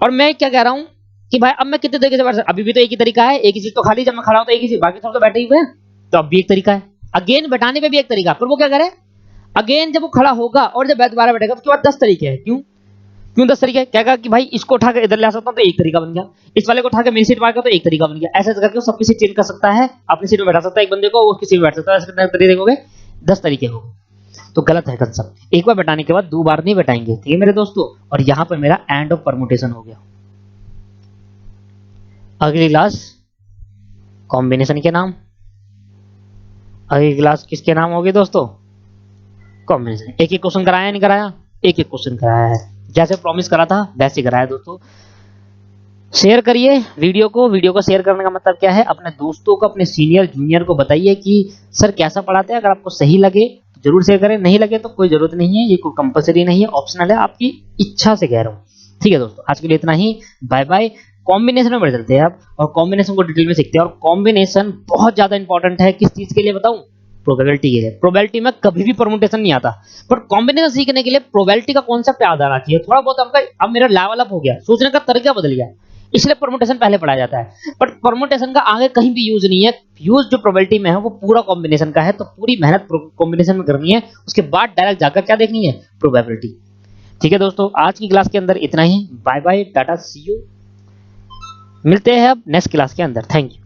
और मैं क्या कह रहा हूँ कि भाई अब मैं कितने तरीके से बैठ सकता, अभी भी तो एक ही तरीका है, एक ही चीज तो खाली, जब मैं खड़ा हूं तो एक ही चीज, बाकी सब तो बैठे हुए हैं, तो अब भी एक तरीका है। अगेन बैठाने पे भी एक तरीका, पर वो क्या करे, अगेन जब वो खड़ा होगा और जब दोबारा बैठेगा उसके बाद 10 तरीके हैं। क्यों? क्यों 10 तरीके? क्या कहा कि भाई इसको उठा के इधर ले आ सकता हूँ तो एक तरीका बन गया, इस वाले को उठा के मेरी सीट मार के तो एक तरीका बन गया। ऐसे करके वो सबकी सीट चेंज कर सकता है, अपनी सीट में बैठा सकता है एक बंदे को, उसकी सीट में बैठ सकता है। ऐसे कितने तरीके हो गए? 10 तरीके हो गए। तो गलत है कंसेप्ट। एक बार बैठाने के बाद दो बार नहीं बैठाएंगे, ठीक है मेरे दोस्तों। और यहाँ पर मेरा एंड ऑफ परमुटेशन हो गया। अगली क्लास कॉम्बिनेशन के नाम, अगली क्लास किसके नाम होगी दोस्तों? कॉम्बिनेशन। एक एक क्वेश्चन कराया नहीं कराया? एक एक क्वेश्चन कराया है, जैसे प्रॉमिस करा था वैसे कराया दोस्तों। शेयर करिए वीडियो को। वीडियो को शेयर करने का मतलब क्या है? अपने दोस्तों को, अपने सीनियर जूनियर को बताइए कि सर कैसा पढ़ाते हैं। अगर आपको सही लगे तो जरूर शेयर करें, नहीं लगे तो कोई जरूरत नहीं है, ये कोई कंपलसरी नहीं है, ऑप्शनल है, आपकी इच्छा से कह रहा हूँ। ठीक है दोस्तों, आज के लिए इतना ही। Bye bye. कॉम्बिनेशन में बढ़ चलते हैं अब, और कॉम्बिनेशन को डिटेल में सीखते हैं। और कॉम्बिनेशन बहुत ज्यादा इंपॉर्टेंट है। किस चीज के लिए बताऊं? प्रोबेबिलिटी के लिए। प्रोबेबिलिटी में कभी भी परमुटेशन नहीं आता, पर कॉम्बिनेशन सीखने के लिए प्रोबेबिलिटी का कॉन्सेप्ट याद आना चाहिए थोड़ा बहुत। आपका अब मेरा लेवल अप हो गया, सोचने का तरीका बदल गया, इसलिए परमुटेशन पहले पढ़ाया जाता है। बट परमुटेशन का आगे कहीं भी यूज नहीं है। यूज जो प्रोबेबिलिटी में है वो पूरा कॉम्बिनेशन का है, तो पूरी मेहनत कॉम्बिनेशन में करनी है, उसके बाद डायरेक्ट जाकर क्या देखनी है? प्रोबेबिलिटी। ठीक है दोस्तों, आज की क्लास के अंदर इतना ही। Bye bye, tata, see you. मिलते हैं अब नेक्स्ट क्लास के अंदर। Thank you.